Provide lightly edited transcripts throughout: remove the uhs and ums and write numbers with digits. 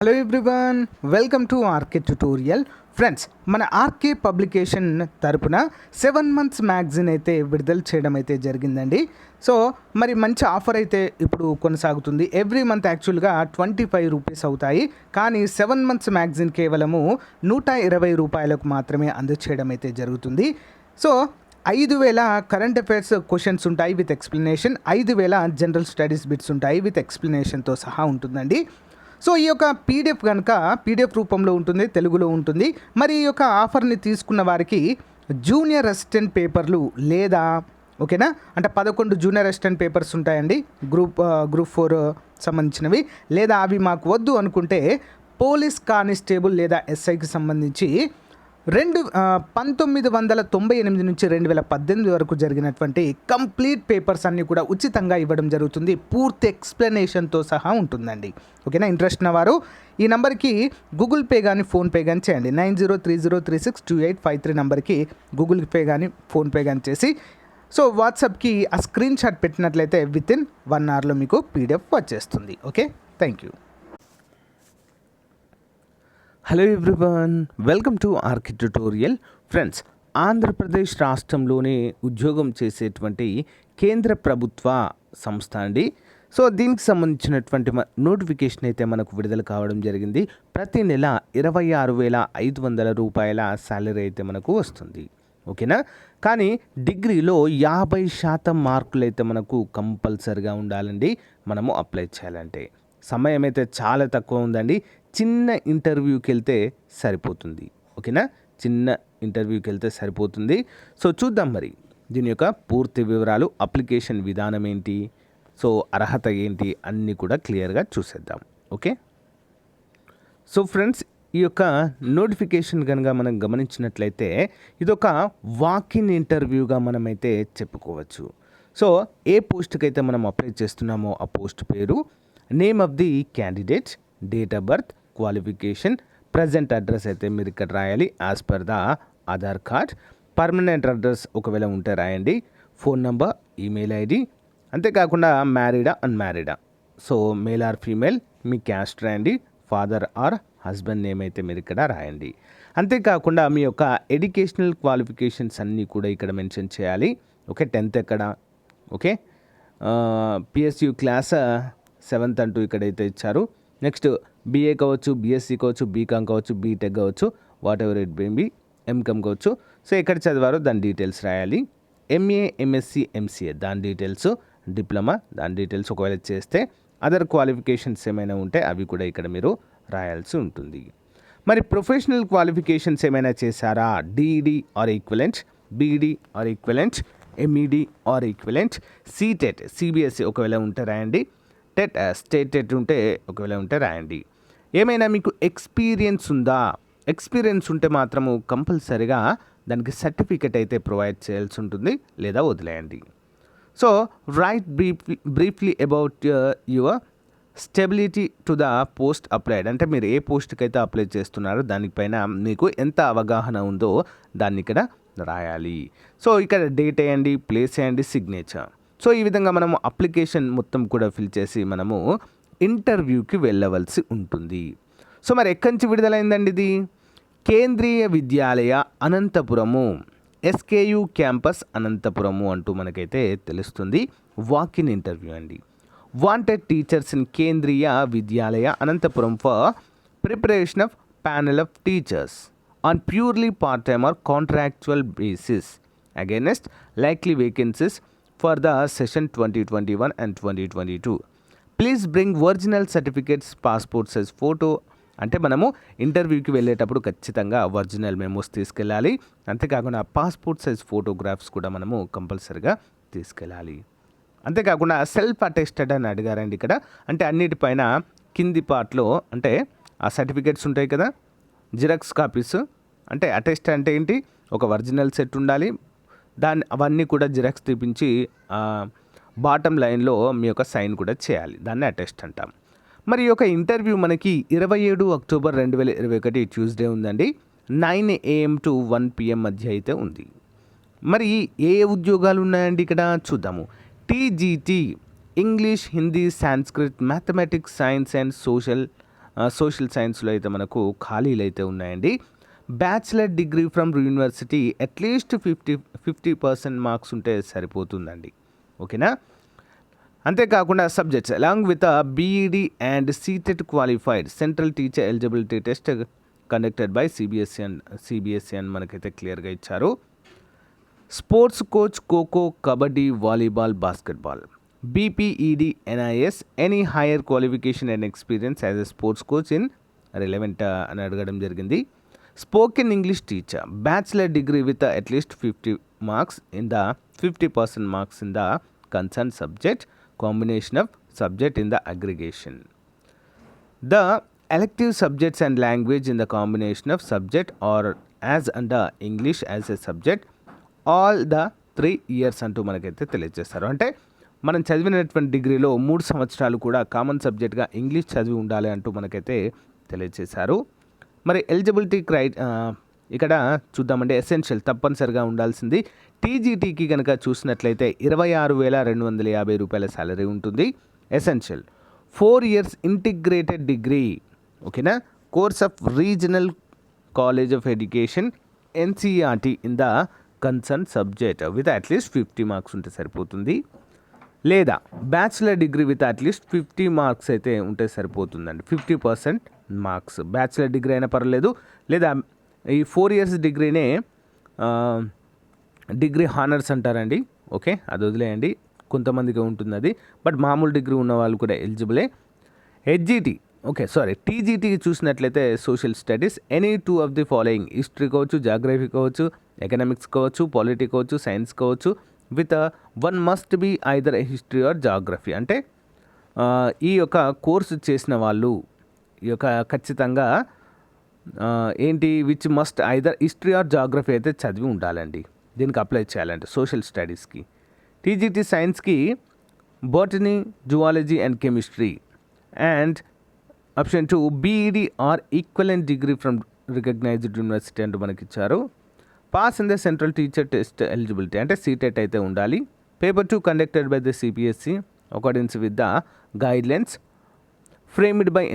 Hello everyone, welcome to RK tutorial. Friends, మన RK publication తరపున 7 months magazine అయితే విడుదల చేయడం అయితే జరిగిందండి. సో మరి మంచి ఆఫర్ అయితే ఇప్పుడు కొనసాగుతుంది. ఎవ్రీ మంత్ యాక్చువల్గా 25 రూపీస్ అవుతాయి, కానీ 7 months మ్యాగజైన్ కేవలము 120 రూపాయలకు మాత్రమే అందచేయడం అయితే జరుగుతుంది. సో 5,000 కరెంట్ అఫైర్స్ క్వశ్చన్స్ ఉంటాయి with explanation, 5,000 general studies bits ఉంటాయి విత్ ఎక్స్ప్లెనేషన్తో సహా ఉంటుందండి. సో ఈ యొక్క పీడిఎఫ్ కనుక పీడిఎఫ్ రూపంలో ఉంటుంది, తెలుగులో ఉంటుంది. మరి ఈ యొక్క ఆఫర్ని తీసుకున్న వారికి జూనియర్ అసిస్టెంట్ పేపర్లు లేదా ఓకేనా, అంటే 11 జూనియర్ అసిస్టెంట్ పేపర్స్ ఉంటాయండి గ్రూప్ 4 సంబంధించినవి. లేదా అవి మాకు వద్దు అనుకుంటే పోలీస్ కానిస్టేబుల్ లేదా ఎస్ఐకి సంబంధించి 1998 నుంచి 2018 వరకు జరిగినటువంటి కంప్లీట్ పేపర్స్ అన్నీ కూడా ఉచితంగా ఇవ్వడం జరుగుతుంది. పూర్తి ఎక్స్ప్లెనేషన్తో సహా ఉంటుందండి. ఓకేనా, ఇంట్రెస్ట్ ఉన్న వారు ఈ నెంబర్కి గూగుల్ పే కానీ ఫోన్పే కానీ చేయండి. 9030362853 నెంబర్కి గూగుల్ పే కానీ ఫోన్పే కానీ చేసి సో వాట్సాప్కి ఆ స్క్రీన్ షాట్ పెట్టినట్లయితే వితిన్ 1 hourలో మీకు పీడిఎఫ్ వచ్చేస్తుంది. Okay, thank you. Hello everyone, welcome to RK tutorial. Friends, Andhra Pradesh రాష్ట్రంలోనే ఉద్యోగం చేసేటువంటి కేంద్ర ప్రభుత్వ సంస్థ అండి. సో దీనికి సంబంధించినటువంటి నోటిఫికేషన్ అయితే మనకు విడుదల కావడం జరిగింది. ప్రతి నెల 26,500 రూపాయల శాలరీ అయితే మనకు వస్తుంది. ఓకేనా, కానీ డిగ్రీలో 50% మార్కులు అయితే మనకు కంపల్సరిగా ఉండాలండి మనము అప్లై చేయాలంటే. సమయం అయితే చాలా తక్కువ ఉందండి. చిన్న ఇంటర్వ్యూకి వెళ్తే సరిపోతుంది. ఓకేనా, చిన్న ఇంటర్వ్యూకి వెళ్తే సరిపోతుంది. సో చూద్దాం మరి దీని యొక్క పూర్తి వివరాలు, అప్లికేషన్ విధానం ఏంటి, సో అర్హత ఏంటి అన్నీ కూడా క్లియర్గా చూసేద్దాం. ఓకే, సో ఫ్రెండ్స్, ఈ యొక్క నోటిఫికేషన్ కనుక మనం గమనించినట్లయితే ఇదొక వాకిన్ ఇంటర్వ్యూగా మనమైతే చెప్పుకోవచ్చు. సో ఏ పోస్ట్కి అయితే మనం అప్లై చేస్తున్నామో ఆ పోస్ట్ పేరు, name of the candidate, date of birth, qualification, present address అయితే మీరు ఇక్కడ రాయాలి as per the Aadhaar card. Permanent address ఒకవేళ ఉంటే రాయండి. ఫోన్ నంబర్, ఈమెయిల్ ఐడి, అంతేకాకుండా మ్యారీడా అన్మ్యారీడా, సో మేల్ ఆర్ ఫీమేల్, మీ క్యాస్ట్ రాయండి, ఫాదర్ ఆర్ హస్బెండ్ నేమ్ అయితే మీరు ఇక్కడ రాయండి. అంతేకాకుండా మీ యొక్క ఎడ్యుకేషనల్ క్వాలిఫికేషన్స్ అన్నీ కూడా ఇక్కడ మెన్షన్ చేయాలి. ఓకే, 10th ఎక్కడ, ఓకే, పిఎస్యు క్లాస్ 7th అంటూ ఇక్కడైతే ఇచ్చారు. నెక్స్ట్ బీఏ కావచ్చు, బీఎస్సీ కావచ్చు, బీకామ్ కావచ్చు, బీటెక్ కావచ్చు, whatever it be, MCom కావచ్చు. సో ఎక్కడ చదివారో దాని డీటెయిల్స్ రాయాలి. ఎంఏ, ఎంఎస్సి, ఎంసీఏ దాని డీటెయిల్స్, డిప్లొమా దాని డీటెయిల్స్ ఒకవేళ చేస్తే, అదర్ క్వాలిఫికేషన్స్ ఏమైనా ఉంటే అవి కూడా ఇక్కడ మీరు రాయాల్సి ఉంటుంది. మరి ప్రొఫెషనల్ క్వాలిఫికేషన్స్ ఏమైనా చేశారా, DEd or equivalent, BEd or equivalent, MEd or equivalent, CTET, CBSE ఒకవేళ ఉంటే రాయండి, టెట్ స్టేట్ టెట్ ఉంటే ఒకవేళ ఉంటే రాయండి. ఏమైనా మీకు ఎక్స్పీరియన్స్ ఉందా, ఎక్స్పీరియన్స్ ఉంటే మాత్రము కంపల్సరిగా దానికి సర్టిఫికెట్ అయితే ప్రొవైడ్ చేయాల్సి ఉంటుంది, లేదా వదిలేయండి. So right briefly about your stability to the post applied, అంటే మీరు ఏ పోస్ట్కి అయితే అప్లై చేస్తున్నారో దానిపైన మీకు ఎంత అవగాహన ఉందో దాన్ని ఇక్కడ రాయాలి. సో ఇక్కడ డేట్ వేయండి, ప్లేస్ వేయండి, సిగ్నేచర్. సో ఈ విధంగా మనము అప్లికేషన్ మొత్తం కూడా ఫిల్ చేసి మనము ఇంటర్వ్యూకి వెళ్ళవలసి ఉంటుంది. సో మరి ఎక్కడి నుంచి విడుదలైందండి ఇది? కేంద్రీయ విద్యాలయ అనంతపురము, ఎస్కేయు క్యాంపస్ అనంతపురము అంటూ మనకైతే తెలుస్తుంది. వాకిన్ ఇంటర్వ్యూ అండి. Wanted teachers in Kendriya Vidyalaya Anantapuram for preparation of panel of teachers on purely part time or contractual basis against likely vacancies for the session 2021 and 2022. Please bring original certificates, passport size photo. అంటే మనము ఇంటర్వ్యూకి వెళ్ళేటప్పుడు ఖచ్చితంగా original memos తీసుకెళ్ళాలి. అంతేకాకుండా passport size photographs కూడా మనము కంపల్సరిగా తీసుకెళ్ళాలి. అంతేకాకుండా సెల్ఫ్ అటెస్టెడ్ అని అడిగారండి ఇక్కడ. అంటే అన్నిటిపైన కింది పార్ట్లో అంటే ఆ సర్టిఫికేట్స్ ఉంటాయి కదా, జిరాక్స్ కాపీస్, అంటే అటెస్ట్ అంటే ఏంటి, ఒక ఒరిజినల్ సెట్ ఉండాలి, అవన్నీ కూడా జిరాక్స్ తీపించి బాటమ్ లైన్లో మీ యొక్క సైన్ కూడా చేయాలి, దాన్ని అటెస్ట్ అంటాం. మరి ఈ యొక్క ఇంటర్వ్యూ మనకి 27 అక్టోబర్ 2021 ట్యూస్డే ఉందండి. 9 AM to 1 PM మధ్య అయితే ఉంది. మరి ఏ ఉద్యోగాలు ఉన్నాయండి ఇక్కడ చూద్దాము. TGT English, Hindi, Sanskrit, mathematics, science and social social సైన్స్లో అయితే మనకు ఖాళీలు అయితే ఉన్నాయండి. Bachelor degree from university at least 50% marks ఉంటే సరిపోతుందండి. ఓకేనా. అంతేకాకుండా subjects along with BEd and CTET qualified central teacher eligibility test conducted by CBSE అని మనకైతే క్లియర్గా ఇచ్చారు. Sports coach kho kho, kabaddi, volleyball, basketball. BPEd NIS any higher qualification and experience as a sports coach in relevant అని అడగడం జరిగింది. Spoken English teacher bachelor degree with at least 50 marks in the 50% marks in the concern subject, combination of subject in the aggregation. The elective subjects and language in the combination of subject or as under English as a subject all the 3 years అంటూ మనకైతే తెలియజేస్తారు. అంటే మనం చదివినటువంటి డిగ్రీలో 3 సంవత్సరాలు కూడా common సబ్జెక్ట్గా English చదివి ఉండాలి అంటూ మనకైతే తెలియజేశారు. మరి ఎలిజిబిలిటీ ఇక్కడ చూద్దామంటే ఎసెన్షియల్ తప్పనిసరిగా ఉండాల్సింది. టీజీటీకి కనుక చూసినట్లయితే 26,250 రూపాయల శాలరీ ఉంటుంది. ఎసెన్షియల్ 4 years ఇంటిగ్రేటెడ్ డిగ్రీ, ఓకేనా, course of regional college of education NCERT in the concern subject with at least 50 marks ఉంటే సరిపోతుంది. లేదా bachelor degree with at least 50 marks అయితే ఉంటే సరిపోతుందండి. 50% మార్క్స్ బ్యాచిలర్ డిగ్రీ అయినా పర్లేదు. లేదా ఈ 4 years డిగ్రీనే డిగ్రీ హానర్స్ అంటారండి. ఓకే, అది వదిలేయండి, కొంతమందికి ఉంటుంది అది. బట్ మామూలు డిగ్రీ ఉన్న వాళ్ళు కూడా ఎలిజిబులే. హెచ్జిటి టీజీటీకి చూసినట్లయితే social studies any 2 of the following, history కావచ్చు, జాగ్రఫీ కావచ్చు, ఎకనామిక్స్ కావచ్చు, పాలిటీ కావచ్చు, సైన్స్ కావచ్చు, with 1 must be either a history or geography. అంటే ఈ యొక్క కోర్సు చేసిన వాళ్ళు ఈ యొక్క ఖచ్చితంగా ఏంటి which must either history or geography అయితే చదివి ఉండాలండి దీనికి అప్లై చేయాలంటే సోషల్ స్టడీస్కి. టీజీటీ సైన్స్కి botany, zoology and chemistry. And option 2 BEd or equivalent degree from recognized university అంటూ మనకి ఇచ్చారు. Pass in the central teacher test eligibility అంటే సీటెట్ అయితే ఉండాలి. Paper 2 conducted by the CBSE accordings with the guidelines framed by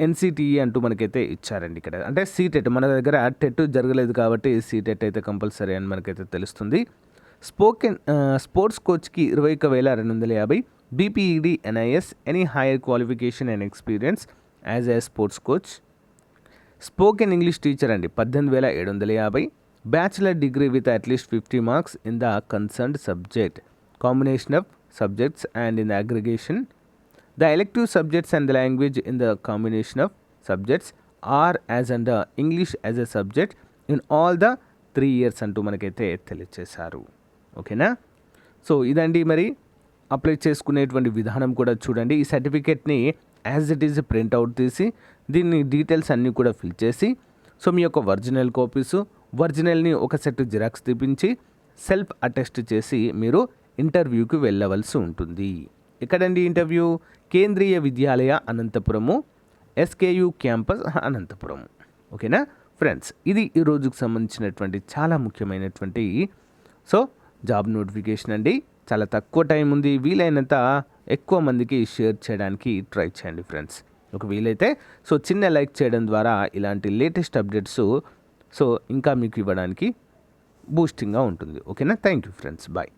NCTE అంటూ మనకైతే ఇచ్చారండి ఇక్కడ. అంటే సీటెట్ మన దగ్గర టెట్ జరగలేదు కాబట్టి సీటెట్ అయితే కంపల్సరీ అని మనకైతే తెలుస్తుంది. స్పోర్ట్స్ కోచ్కి 21,250. BPEd NIS any higher qualification and experience as a sports coach. Spoken English teacher అండి 18,750. Bachelor degree with at least 50 marks in the concerned subject, combination of subjects and in the aggregation. The elective subjects and the language in the combination of subjects are as under English as a subject in all the 3 years అంటూ మనకైతే తెలియచేశారు. ఓకేనా. So ఇదండి మరి apply చేసుకునేటువంటి విధానం కూడా చూడండి. ఈ సర్టిఫికేట్ని యాజ్ ఇట్ ఈజ్ ప్రింట్అవుట్ తీసి దీన్ని డీటెయిల్స్ అన్నీ కూడా ఫిల్ చేసి సో మీ యొక్క ఒరిజినల్ కాపీసు ఒరిజినల్ని ఒక సెట్ జిరాక్స్ తీపించి సెల్ఫ్ అటెస్ట్ చేసి మీరు ఇంటర్వ్యూకి వెళ్ళవలసి ఉంటుంది. ఎక్కడండి ఇంటర్వ్యూ? కేంద్రీయ విద్యాలయ అనంతపురము, ఎస్కేయు క్యాంపస్ అనంతపురం. ఓకేనా ఫ్రెండ్స్, ఇది ఈ రోజుకు సంబంధించినటువంటి చాలా ముఖ్యమైనటువంటి జాబ్ నోటిఫికేషన్ అండి. చాలా తక్కువ టైం ఉంది, వీలైనంత ఎక్కువ మందికి షేర్ చేయడానికి ట్రై చేయండి ఫ్రెండ్స్. ఒక వీలైతే చిన్న లైక్ చేయడం ద్వారా ఇలాంటి లేటెస్ట్ అప్డేట్స్ ఇంకా మీకు ఇవ్వడానికి బూస్టింగ్గా ఉంటుంది. ఓకేనా. Thank you friends, bye.